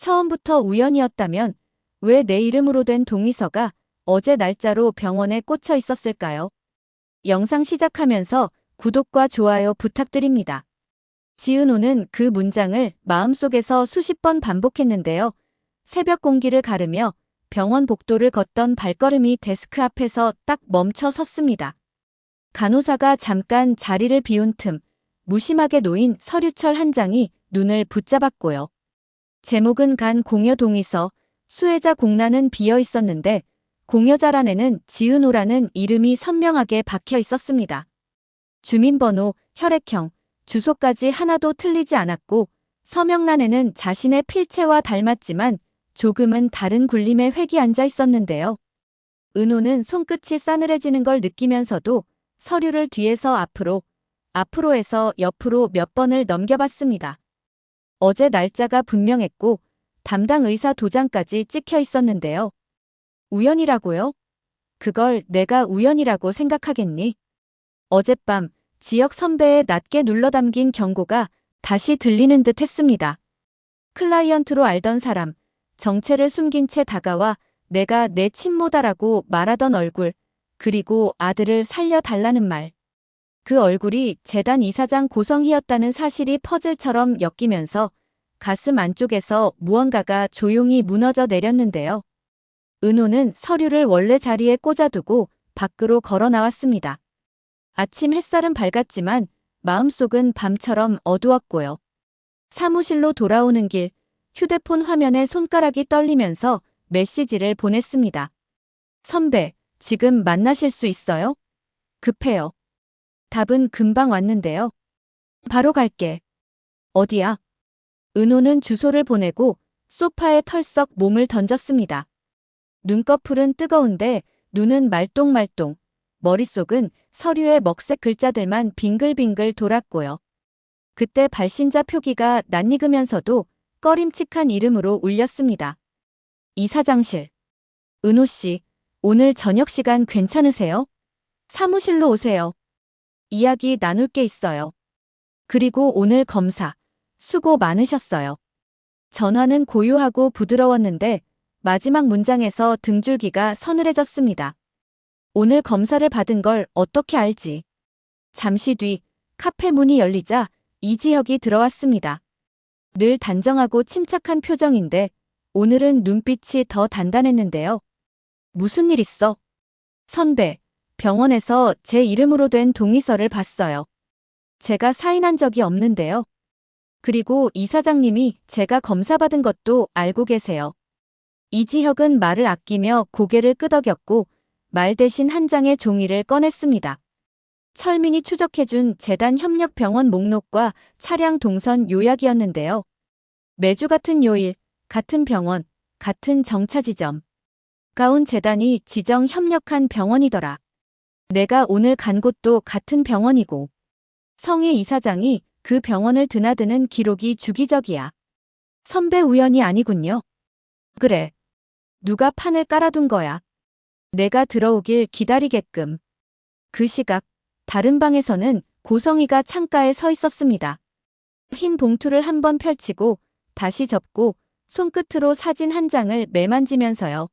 처음부터 우연이었다면 왜 내 이름으로 된 동의서가 어제 날짜로 병원에 꽂혀 있었을까요? 영상 시작하면서 구독과 좋아요 부탁드립니다. 지은호는 그 문장을 마음속에서 수십 번 반복했는데요. 새벽 공기를 가르며 병원 복도를 걷던 발걸음이 데스크 앞에서 딱 멈춰 섰습니다. 간호사가 잠깐 자리를 비운 틈 무심하게 놓인 서류철 한 장이 눈을 붙잡았고요. 제목은 간 공여 동의서, 수혜자 공란은 비어 있었는데 공여자란에는 지은호라는 이름이 선명하게 박혀 있었습니다. 주민번호, 혈액형, 주소까지 하나도 틀리지 않았고 서명란에는 자신의 필체와 닮았지만 조금은 다른 굴림의 획이 앉아 있었는데요. 은호는 손끝이 싸늘해지는 걸 느끼면서도 서류를 뒤에서 앞으로에서 옆으로 몇 번을 넘겨봤습니다. 어제 날짜가 분명했고 담당 의사 도장까지 찍혀 있었는데요. 우연이라고요? 그걸 내가 우연이라고 생각하겠니? 어젯밤 지역 선배의 낮게 눌러담긴 경고가 다시 들리는 듯 했습니다. 클라이언트로 알던 사람, 정체를 숨긴 채 다가와 내가 내 친모다라고 말하던 얼굴, 그리고 아들을 살려달라는 말. 그 얼굴이 재단 이사장 고성희였다는 사실이 퍼즐처럼 엮이면서 가슴 안쪽에서 무언가가 조용히 무너져 내렸는데요. 은호는 서류를 원래 자리에 꽂아두고 밖으로 걸어 나왔습니다. 아침 햇살은 밝았지만 마음속은 밤처럼 어두웠고요. 사무실로 돌아오는 길, 휴대폰 화면에 손가락이 떨리면서 메시지를 보냈습니다. 선배, 지금 만나실 수 있어요? 급해요. 답은 금방 왔는데요. 바로 갈게. 어디야? 은호는 주소를 보내고 소파에 털썩 몸을 던졌습니다. 눈꺼풀은 뜨거운데 눈은 말똥말똥, 머릿속은 서류의 먹색 글자들만 빙글빙글 돌았고요. 그때 발신자 표기가 낯익으면서도 꺼림칙한 이름으로 울렸습니다. 이사장실. 은호 씨, 오늘 저녁 시간 괜찮으세요? 사무실로 오세요. 이야기 나눌 게 있어요. 그리고 오늘 검사, 수고 많으셨어요. 전화는 고요하고 부드러웠는데 마지막 문장에서 등줄기가 서늘해졌습니다. 오늘 검사를 받은 걸 어떻게 알지? 잠시 뒤 카페 문이 열리자 이지혁이 들어왔습니다. 늘 단정하고 침착한 표정인데 오늘은 눈빛이 더 단단했는데요. 무슨 일 있어? 선배, 병원에서 제 이름으로 된 동의서를 봤어요. 제가 사인한 적이 없는데요. 그리고 이사장님이 제가 검사받은 것도 알고 계세요. 이지혁은 말을 아끼며 고개를 끄덕였고 말 대신 한 장의 종이를 꺼냈습니다. 철민이 추적해준 재단 협력병원 목록과 차량 동선 요약이었는데요. 매주 같은 요일, 같은 병원, 같은 정차 지점. 가온 재단이 지정 협력한 병원이더라. 내가 오늘 간 곳도 같은 병원이고. 성희 이사장이 그 병원을 드나드는 기록이 주기적이야. 선배 우연이 아니군요. 그래. 누가 판을 깔아둔 거야. 내가 들어오길 기다리게끔. 그 시각 다른 방에서는 고성희가 창가에 서 있었습니다. 흰 봉투를 한번 펼치고 다시 접고 손끝으로 사진 한 장을 매만지면서요.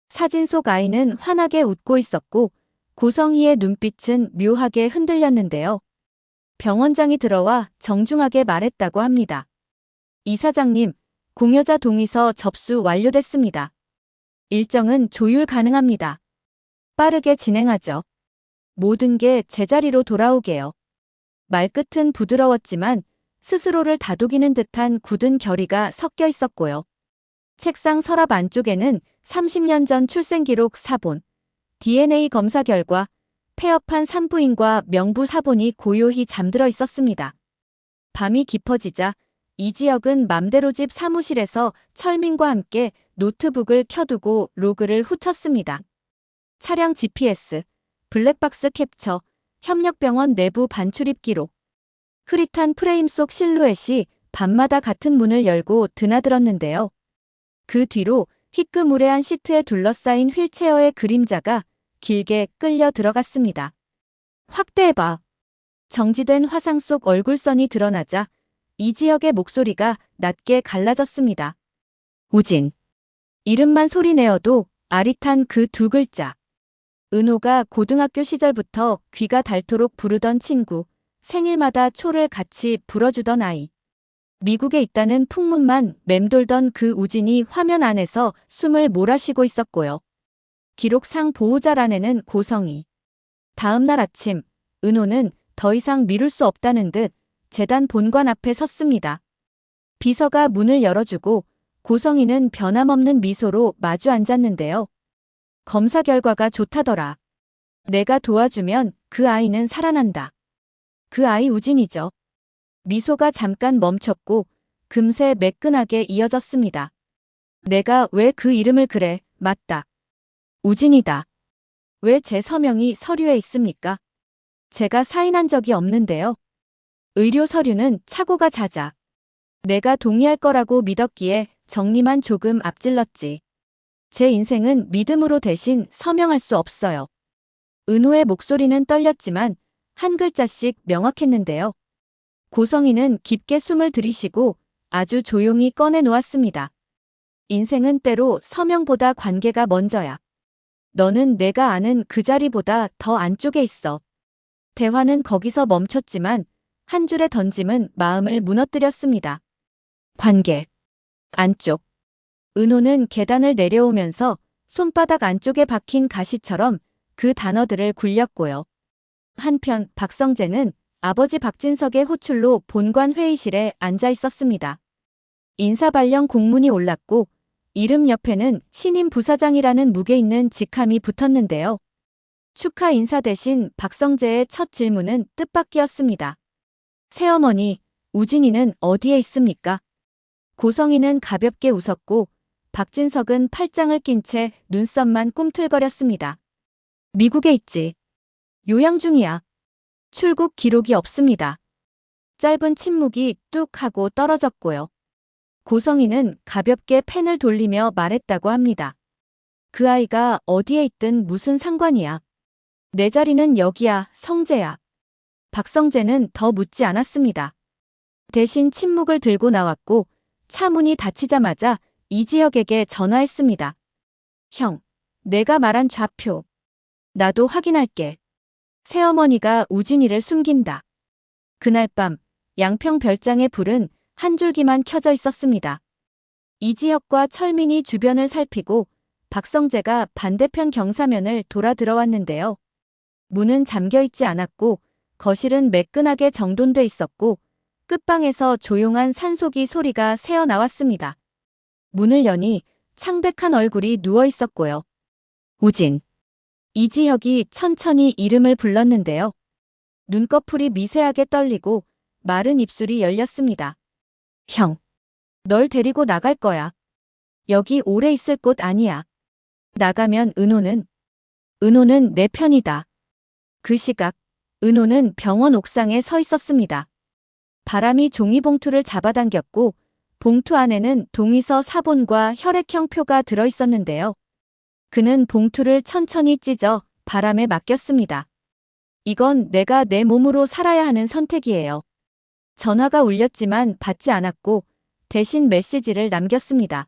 사진 속 아이는 환하게 웃고 있었고 고성희의 눈빛은 묘하게 흔들렸는데요. 병원장이 들어와 정중하게 말했다고 합니다. 이사장님, 공여자 동의서 접수 완료됐습니다. 일정은 조율 가능합니다. 빠르게 진행하죠. 모든 게 제자리로 돌아오게요. 말끝은 부드러웠지만 스스로를 다독이는 듯한 굳은 결의가 섞여 있었고요. 책상 서랍 안쪽에는 30년 전 출생기록 사본, DNA 검사 결과, 폐업한 산부인과 명부 사본이 고요히 잠들어 있었습니다. 밤이 깊어지자 이지혁은 맘대로 집 사무실에서 철민과 함께 노트북을 켜두고 로그를 훑었습니다. 차량 GPS, 블랙박스 캡처, 협력병원 내부 반출입 기록. 흐릿한 프레임 속 실루엣이 밤마다 같은 문을 열고 드나들었는데요. 그 뒤로 희끄무레한 시트에 둘러싸인 휠체어의 그림자가 길게 끌려 들어갔습니다. 확대해봐. 정지된 화상 속 얼굴선이 드러나자 이지혁의 목소리가 낮게 갈라졌습니다. 우진. 이름만 소리내어도 아릿한 그 두 글자. 은호가 고등학교 시절부터 귀가 닳도록 부르던 친구, 생일마다 초를 같이 불어주던 아이. 미국에 있다는 풍문만 맴돌던 그 우진이 화면 안에서 숨을 몰아쉬고 있었고요. 기록상 보호자란에는 고성이. 다음 날 아침, 은호는 더 이상 미룰 수 없다는 듯 재단 본관 앞에 섰습니다. 비서가 문을 열어주고 고성이는 변함없는 미소로 마주 앉았는데요. 검사 결과가 좋다더라. 내가 도와주면 그 아이는 살아난다. 그 아이 우진이죠. 미소가 잠깐 멈췄고 금세 매끈하게 이어졌습니다. 내가 왜 그 이름을 그래? 맞다. 우진이다. 왜 제 서명이 서류에 있습니까? 제가 사인한 적이 없는데요. 의료 서류는 착오가 잦아. 내가 동의할 거라고 믿었기에 정리만 조금 앞질렀지. 제 인생은 믿음으로 대신 서명할 수 없어요. 은호의 목소리는 떨렸지만 한 글자씩 명확했는데요. 고성이는 깊게 숨을 들이쉬고 아주 조용히 꺼내 놓았습니다. 인생은 때로 서명보다 관계가 먼저야. 너는 내가 아는 그 자리보다 더 안쪽에 있어. 대화는 거기서 멈췄지만 한 줄의 던짐은 마음을 무너뜨렸습니다. 관계. 안쪽. 은호는 계단을 내려오면서 손바닥 안쪽에 박힌 가시처럼 그 단어들을 굴렸고요. 한편 박성재는 아버지 박진석의 호출로 본관 회의실에 앉아 있었습니다. 인사발령 공문이 올랐고 이름 옆에는 신임 부사장이라는 무게 있는 직함이 붙었는데요. 축하 인사 대신 박성재의 첫 질문은 뜻밖이었습니다. 새어머니, 우진이는 어디에 있습니까? 고성이는 가볍게 웃었고 박진석은 팔짱을 낀 채 눈썹만 꿈틀거렸습니다. 미국에 있지. 요양 중이야. 출국 기록이 없습니다. 짧은 침묵이 뚝 하고 떨어졌고요. 고성이는 가볍게 펜을 돌리며 말했다고 합니다. 그 아이가 어디에 있든 무슨 상관이야. 내 자리는 여기야, 성재야. 박성재는 더 묻지 않았습니다. 대신 침묵을 들고 나왔고 차 문이 닫히자마자 이지혁에게 전화했습니다. 형, 내가 말한 좌표. 나도 확인할게. 새어머니가 우진이를 숨긴다. 그날 밤 양평 별장의 불은 한 줄기만 켜져 있었습니다. 이지혁과 철민이 주변을 살피고 박성재가 반대편 경사면을 돌아 들어왔는데요. 문은 잠겨있지 않았고 거실은 매끈하게 정돈돼 있었고 끝방에서 조용한 산소기 소리가 새어 나왔습니다. 문을 여니 창백한 얼굴이 누워 있었고요. 우진. 이지혁이 천천히 이름을 불렀는데요. 눈꺼풀이 미세하게 떨리고 마른 입술이 열렸습니다. 형, 널 데리고 나갈 거야. 여기 오래 있을 곳 아니야. 나가면 은호는 내 편이다. 그 시각, 은호는 병원 옥상에 서 있었습니다. 바람이 종이봉투를 잡아당겼고 봉투 안에는 동의서 사본과 혈액형 표가 들어있었는데요. 그는 봉투를 천천히 찢어 바람에 맡겼습니다. 이건 내가 내 몸으로 살아야 하는 선택이에요. 전화가 울렸지만 받지 않았고 대신 메시지를 남겼습니다.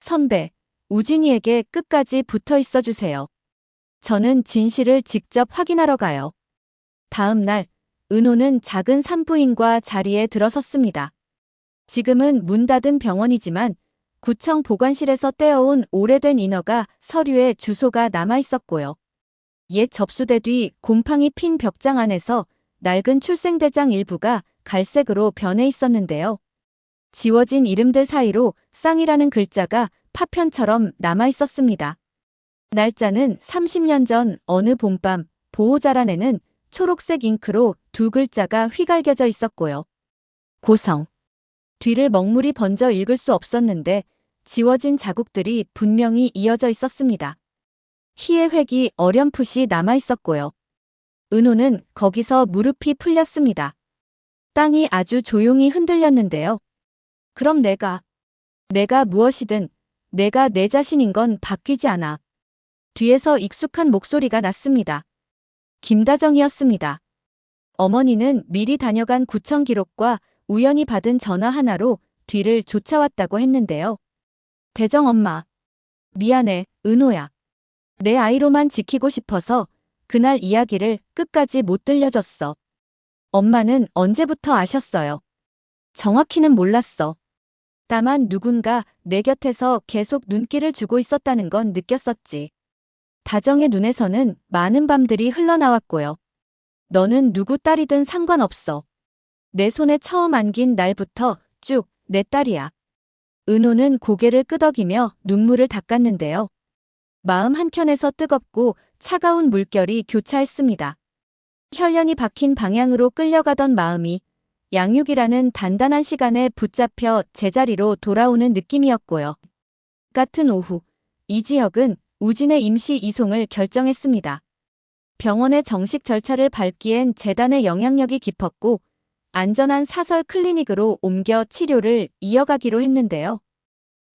선배, 우진이에게 끝까지 붙어 있어 주세요. 저는 진실을 직접 확인하러 가요. 다음 날, 은호는 작은 산부인과 자리에 들어섰습니다. 지금은 문 닫은 병원이지만 구청 보관실에서 떼어온 오래된 인허가 서류에 주소가 남아 있었고요. 옛 접수대 뒤 곰팡이 핀 벽장 안에서 낡은 출생대장 일부가 갈색으로 변해 있었는데요. 지워진 이름들 사이로 쌍이라는 글자가 파편처럼 남아 있었습니다. 날짜는 30년 전 어느 봄밤 보호자란에는 초록색 잉크로 두 글자가 휘갈겨져 있었고요. 고성. 뒤를 먹물이 번져 읽을 수 없었는데 지워진 자국들이 분명히 이어져 있었습니다. 희의 획이 어렴풋이 남아 있었고요. 은호는 거기서 무릎이 풀렸습니다. 땅이 아주 조용히 흔들렸는데요. 그럼 내가 무엇이든 내가 내 자신인 건 바뀌지 않아. 뒤에서 익숙한 목소리가 났습니다. 김다정이었습니다. 어머니는 미리 다녀간 구청 기록과 우연히 받은 전화 하나로 뒤를 쫓아왔다고 했는데요. 대정 엄마. 미안해, 은호야. 내 아이로만 지키고 싶어서 그날 이야기를 끝까지 못 들려줬어. 엄마는 언제부터 아셨어요? 정확히는 몰랐어. 다만 누군가 내 곁에서 계속 눈길을 주고 있었다는 건 느꼈었지. 다정의 눈에서는 많은 밤들이 흘러나왔고요. 너는 누구 딸이든 상관없어. 내 손에 처음 안긴 날부터 쭉 내 딸이야. 은호는 고개를 끄덕이며 눈물을 닦았는데요. 마음 한켠에서 뜨겁고 차가운 물결이 교차했습니다. 혈련이 박힌 방향으로 끌려가던 마음이 양육이라는 단단한 시간에 붙잡혀 제자리로 돌아오는 느낌이었고요. 같은 오후, 이지혁은 우진의 임시 이송을 결정했습니다. 병원의 정식 절차를 밟기엔 재단의 영향력이 깊었고 안전한 사설 클리닉으로 옮겨 치료를 이어가기로 했는데요.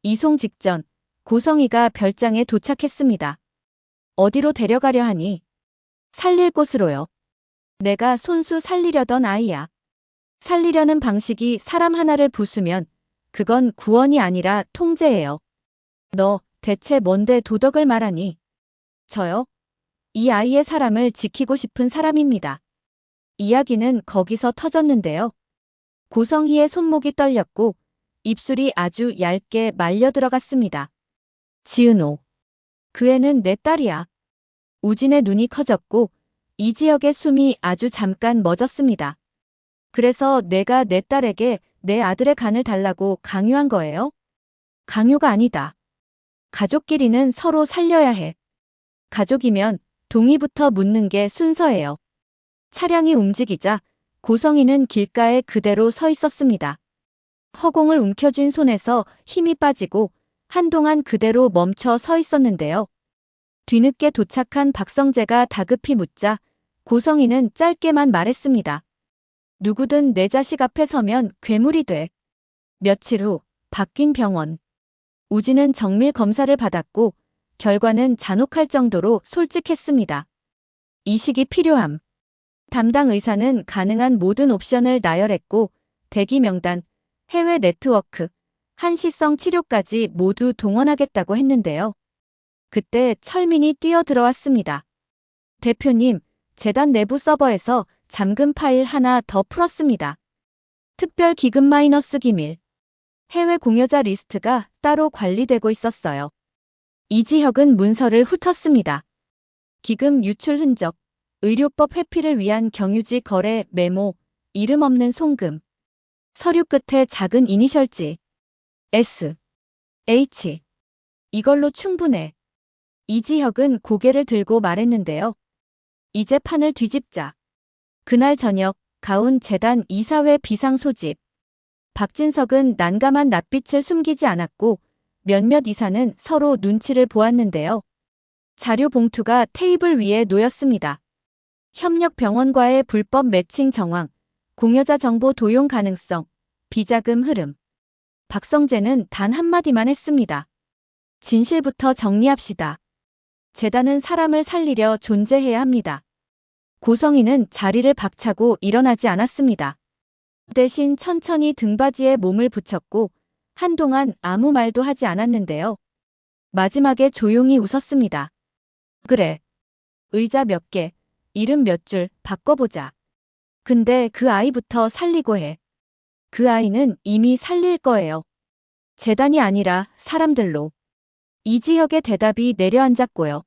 이송 직전 고성이가 별장에 도착했습니다. 어디로 데려가려 하니? 살릴 곳으로요. 내가 손수 살리려던 아이야. 살리려는 방식이 사람 하나를 부수면 그건 구원이 아니라 통제예요. 너 대체 뭔데 도덕을 말하니? 저요? 이 아이의 사람을 지키고 싶은 사람입니다. 이야기는 거기서 터졌는데요. 고성희의 손목이 떨렸고 입술이 아주 얇게 말려 들어갔습니다. 지은호. 그 애는 내 딸이야. 우진의 눈이 커졌고 이지혁의 숨이 아주 잠깐 멎었습니다. 그래서 내가 내 딸에게 내 아들의 간을 달라고 강요한 거예요? 강요가 아니다. 가족끼리는 서로 살려야 해. 가족이면 동의부터 묻는 게 순서예요. 차량이 움직이자 고성이는 길가에 그대로 서 있었습니다. 허공을 움켜쥔 손에서 힘이 빠지고 한동안 그대로 멈춰 서 있었는데요. 뒤늦게 도착한 박성재가 다급히 묻자 고성이는 짧게만 말했습니다. 누구든 내 자식 앞에 서면 괴물이 돼. 며칠 후 바뀐 병원. 우진은 정밀 검사를 받았고 결과는 잔혹할 정도로 솔직했습니다. 이식이 필요함. 담당 의사는 가능한 모든 옵션을 나열했고 대기 명단, 해외 네트워크, 한시성 치료까지 모두 동원하겠다고 했는데요. 그때 철민이 뛰어들어왔습니다. 대표님, 재단 내부 서버에서 잠금 파일 하나 더 풀었습니다. 특별 기금 마이너스 기밀. 해외 공여자 리스트가 따로 관리되고 있었어요. 이지혁은 문서를 훑었습니다. 기금 유출 흔적, 의료법 회피를 위한 경유지 거래 메모, 이름 없는 송금. 서류 끝에 작은 이니셜지. S, H. 이걸로 충분해. 이지혁은 고개를 들고 말했는데요. 이제 판을 뒤집자. 그날 저녁 가운 재단 이사회 비상소집. 박진석은 난감한 낯빛을 숨기지 않았고 몇몇 이사는 서로 눈치를 보았는데요. 자료 봉투가 테이블 위에 놓였습니다. 협력 병원과의 불법 매칭 정황, 공여자 정보 도용 가능성, 비자금 흐름. 박성재는 단 한마디만 했습니다. 진실부터 정리합시다. 재단은 사람을 살리려 존재해야 합니다. 고성이는 자리를 박차고 일어나지 않았습니다. 대신 천천히 등받이에 몸을 붙였고 한동안 아무 말도 하지 않았는데요. 마지막에 조용히 웃었습니다. 그래. 의자 몇 개, 이름 몇 줄 바꿔보자. 근데 그 아이부터 살리고 해. 그 아이는 이미 살릴 거예요. 재단이 아니라 사람들로. 이지혁의 대답이 내려앉았고요.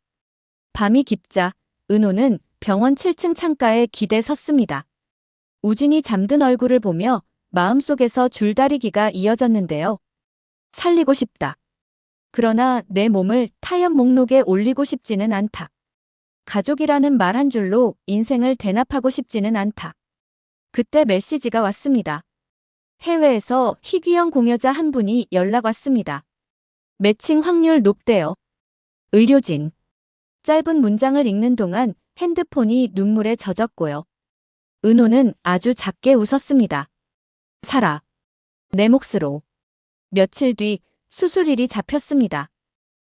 밤이 깊자 은호는 병원 7층 창가에 기대 섰습니다. 우진이 잠든 얼굴을 보며 마음속에서 줄다리기가 이어졌는데요. 살리고 싶다. 그러나 내 몸을 타협 목록에 올리고 싶지는 않다. 가족이라는 말 한 줄로 인생을 대납하고 싶지는 않다. 그때 메시지가 왔습니다. 해외에서 희귀형 공여자 한 분이 연락 왔습니다. 매칭 확률 높대요. 의료진. 짧은 문장을 읽는 동안 핸드폰이 눈물에 젖었고요. 은호는 아주 작게 웃었습니다. 살아. 내 몫으로. 며칠 뒤 수술일이 잡혔습니다.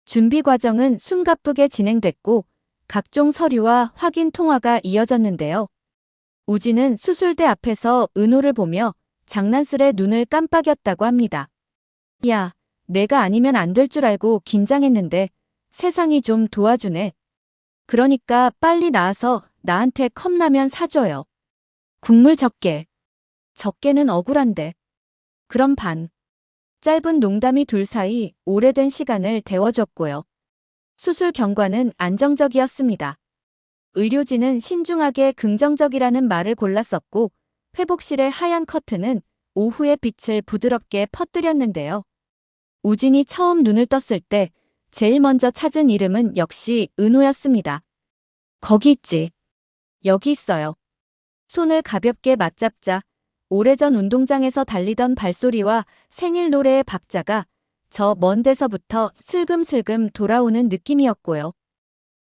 준비 과정은 숨가쁘게 진행됐고 각종 서류와 확인 통화가 이어졌는데요. 우진은 수술대 앞에서 은호를 보며 장난스레 눈을 깜빡였다고 합니다. 야, 내가 아니면 안 될 줄 알고 긴장했는데 세상이 좀 도와주네. 그러니까 빨리 나와서 나한테 컵라면 사줘요. 국물 적게. 적게는 억울한데. 그럼 반. 짧은 농담이 둘 사이 오래된 시간을 데워줬고요. 수술 경과는 안정적이었습니다. 의료진은 신중하게 긍정적이라는 말을 골랐었고 회복실의 하얀 커튼은 오후의 빛을 부드럽게 퍼뜨렸는데요. 우진이 처음 눈을 떴을 때 제일 먼저 찾은 이름은 역시 은호였습니다. 거기 있지. 여기 있어요. 손을 가볍게 맞잡자 오래전 운동장에서 달리던 발소리와 생일 노래의 박자가 저 먼 데서부터 슬금슬금 돌아오는 느낌이었고요.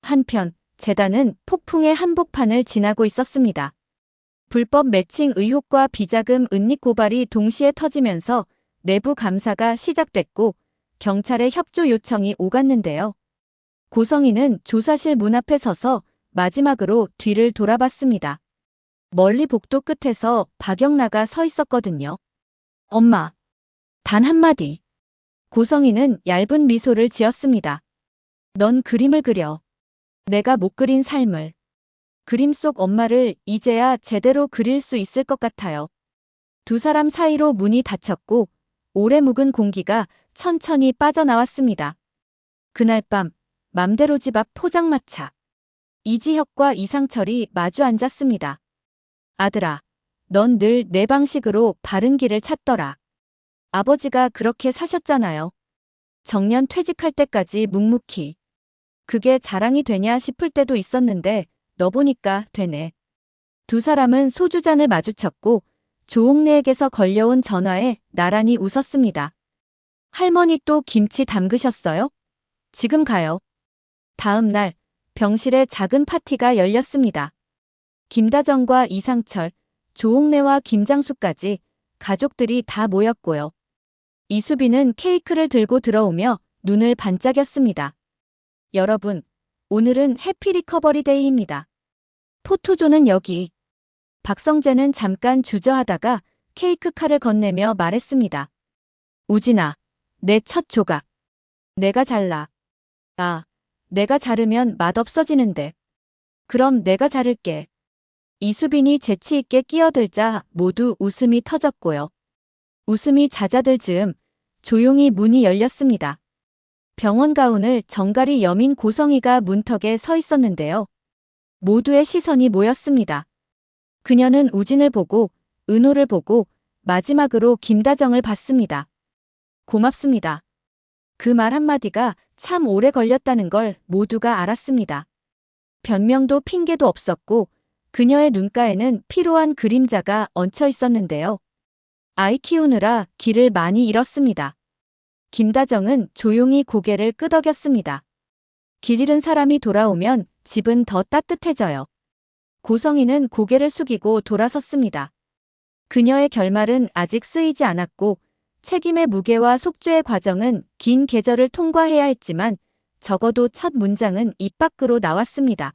한편 재단은 폭풍의 한복판을 지나고 있었습니다. 불법 매칭 의혹과 비자금 은닉 고발이 동시에 터지면서 내부 감사가 시작됐고 경찰의 협조 요청이 오갔는데요. 고성희는 조사실 문 앞에 서서 마지막으로 뒤를 돌아봤습니다. 멀리 복도 끝에서 박영나가 서 있었거든요. 엄마. 단 한마디. 고성희는 얇은 미소를 지었습니다. 넌 그림을 그려. 내가 못 그린 삶을. 그림 속 엄마를 이제야 제대로 그릴 수 있을 것 같아요. 두 사람 사이로 문이 닫혔고 오래 묵은 공기가 천천히 빠져나왔습니다. 그날 밤 맘대로 집 앞 포장마차. 이지혁과 이상철이 마주 앉았습니다. 아들아, 넌 늘 내 방식으로 바른 길을 찾더라. 아버지가 그렇게 사셨잖아요. 정년 퇴직할 때까지 묵묵히. 그게 자랑이 되냐 싶을 때도 있었는데 너 보니까 되네. 두 사람은 소주잔을 마주쳤고 조옥래에게서 걸려온 전화에 나란히 웃었습니다. 할머니 또 김치 담그셨어요? 지금 가요. 다음 날 병실에 작은 파티가 열렸습니다. 김다정과 이상철, 조옥래와 김장수까지 가족들이 다 모였고요. 이수빈은 케이크를 들고 들어오며 눈을 반짝였습니다. 여러분, 오늘은 해피 리커버리 데이입니다. 포토존은 여기. 박성재는 잠깐 주저하다가 케이크 칼을 건네며 말했습니다. 우진아, 내 첫 조각. 내가 잘라. 아, 내가 자르면 맛없어지는데. 그럼 내가 자를게. 이수빈이 재치있게 끼어들자 모두 웃음이 터졌고요. 웃음이 잦아들 즈음 조용히 문이 열렸습니다. 병원 가운을 정갈이 여민 고성희가 문턱에 서 있었는데요. 모두의 시선이 모였습니다. 그녀는 우진을 보고 은호를 보고 마지막으로 김다정을 봤습니다. 고맙습니다. 그 말 한마디가 참 오래 걸렸다는 걸 모두가 알았습니다. 변명도 핑계도 없었고 그녀의 눈가에는 피로한 그림자가 얹혀 있었는데요. 아이 키우느라 길을 많이 잃었습니다. 김다정은 조용히 고개를 끄덕였습니다. 길 잃은 사람이 돌아오면 집은 더 따뜻해져요. 고성희는 고개를 숙이고 돌아섰습니다. 그녀의 결말은 아직 쓰이지 않았고 책임의 무게와 속죄의 과정은 긴 계절을 통과해야 했지만 적어도 첫 문장은 입 밖으로 나왔습니다.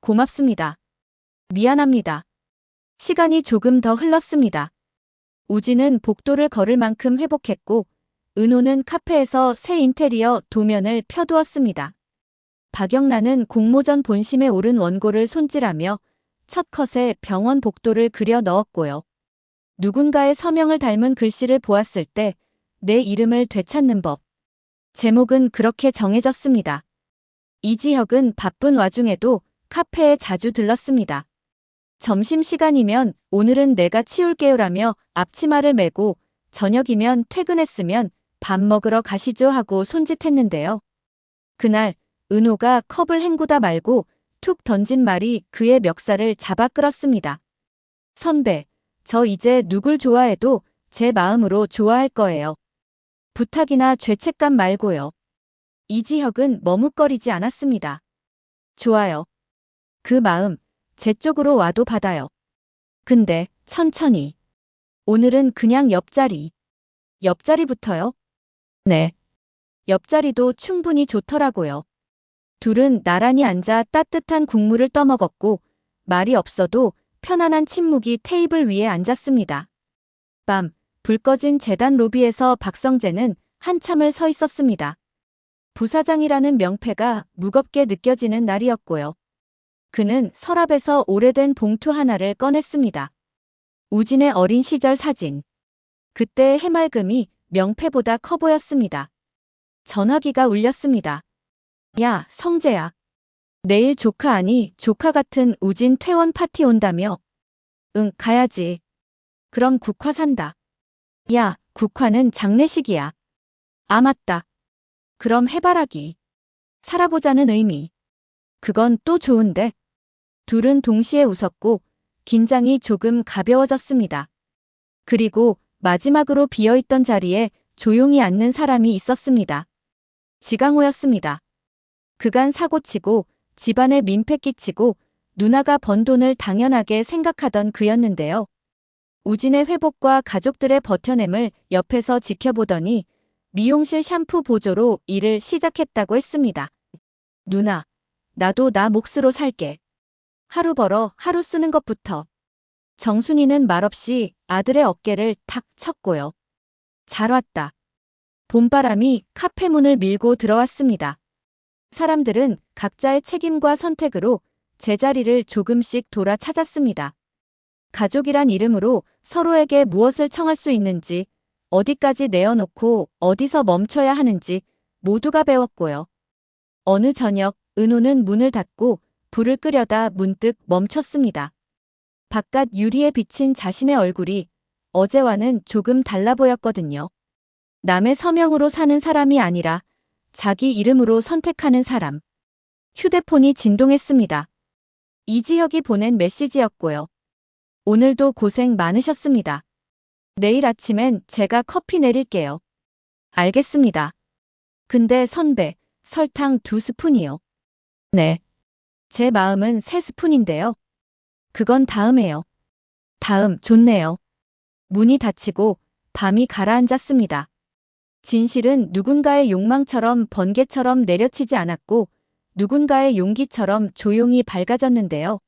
고맙습니다. 미안합니다. 시간이 조금 더 흘렀습니다. 우진은 복도를 걸을 만큼 회복했고 은호는 카페에서 새 인테리어 도면을 펴두었습니다. 박영란은 공모전 본심에 오른 원고를 손질하며 첫 컷에 병원 복도를 그려 넣었고요. 누군가의 서명을 닮은 글씨를 보았을 때 내 이름을 되찾는 법. 제목은 그렇게 정해졌습니다. 이지혁은 바쁜 와중에도 카페에 자주 들렀습니다. 점심시간이면 오늘은 내가 치울게요라며 앞치마를 메고 저녁이면 퇴근했으면 밥 먹으러 가시죠 하고 손짓했는데요. 그날 은호가 컵을 헹구다 말고 툭 던진 말이 그의 멱살을 잡아 끌었습니다. 선배, 저 이제 누굴 좋아해도 제 마음으로 좋아할 거예요. 부탁이나 죄책감 말고요. 이지혁은 머뭇거리지 않았습니다. 좋아요. 그 마음 제 쪽으로 와도 받아요. 근데 천천히. 오늘은 그냥 옆자리. 옆자리부터요? 네. 옆자리도 충분히 좋더라고요. 둘은 나란히 앉아 따뜻한 국물을 떠먹었고 말이 없어도 편안한 침묵이 테이블 위에 앉았습니다. 밤, 불 꺼진 재단 로비에서 박성재는 한참을 서 있었습니다. 부사장이라는 명패가 무겁게 느껴지는 날이었고요. 그는 서랍에서 오래된 봉투 하나를 꺼냈습니다. 우진의 어린 시절 사진. 그때의 해맑음이 명패보다 커 보였습니다. 전화기가 울렸습니다. 야, 성재야. 내일 조카 아니 조카 같은 우진 퇴원 파티 온다며? 응, 가야지. 그럼 국화 산다. 야, 국화는 장례식이야. 아, 맞다. 그럼 해바라기. 살아보자는 의미. 그건 또 좋은데. 둘은 동시에 웃었고 긴장이 조금 가벼워졌습니다. 그리고 마지막으로 비어있던 자리에 조용히 앉는 사람이 있었습니다. 지강호였습니다. 그간 사고치고 집안에 민폐 끼치고 누나가 번 돈을 당연하게 생각하던 그였는데요. 우진의 회복과 가족들의 버텨냄을 옆에서 지켜보더니 미용실 샴푸 보조로 일을 시작했다고 했습니다. 누나, 나도 나 몫으로 살게. 하루 벌어 하루 쓰는 것부터. 정순이는 말없이 아들의 어깨를 탁 쳤고요. 잘 왔다. 봄바람이 카페 문을 밀고 들어왔습니다. 사람들은 각자의 책임과 선택으로 제자리를 조금씩 돌아 찾았습니다. 가족이란 이름으로 서로에게 무엇을 청할 수 있는지, 어디까지 내어놓고 어디서 멈춰야 하는지 모두가 배웠고요. 어느 저녁 은호는 문을 닫고 불을 끄려다 문득 멈췄습니다. 바깥 유리에 비친 자신의 얼굴이 어제와는 조금 달라 보였거든요. 남의 서명으로 사는 사람이 아니라 자기 이름으로 선택하는 사람. 휴대폰이 진동했습니다. 이지혁이 보낸 메시지였고요. 오늘도 고생 많으셨습니다. 내일 아침엔 제가 커피 내릴게요. 알겠습니다. 근데 선배, 설탕 2스푼이요. 네. 제 마음은 3스푼인데요. 그건 다음에요. 다음, 좋네요. 문이 닫히고 밤이 가라앉았습니다. 진실은 누군가의 욕망처럼 번개처럼 내려치지 않았고 누군가의 용기처럼 조용히 밝아졌는데요.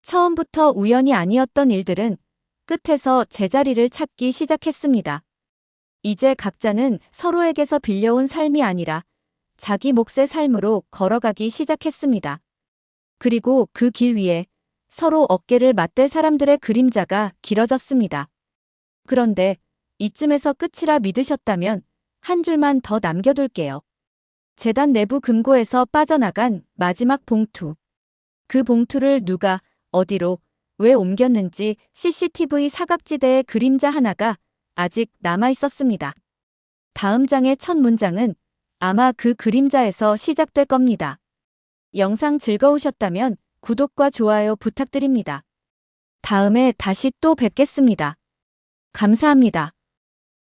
처음부터 우연이 아니었던 일들은 끝에서 제자리를 찾기 시작했습니다. 이제 각자는 서로에게서 빌려온 삶이 아니라 자기 몫의 삶으로 걸어가기 시작했습니다. 그리고 그 길 위에 서로 어깨를 맞댈 사람들의 그림자가 길어졌습니다. 그런데 이쯤에서 끝이라 믿으셨다면 한 줄만 더 남겨둘게요. 재단 내부 금고에서 빠져나간 마지막 봉투. 그 봉투를 누가, 어디로, 왜 옮겼는지 CCTV 사각지대의 그림자 하나가 아직 남아 있었습니다. 다음 장의 첫 문장은 아마 그 그림자에서 시작될 겁니다. 영상 즐거우셨다면 구독과 좋아요 부탁드립니다. 다음에 다시 또 뵙겠습니다. 감사합니다.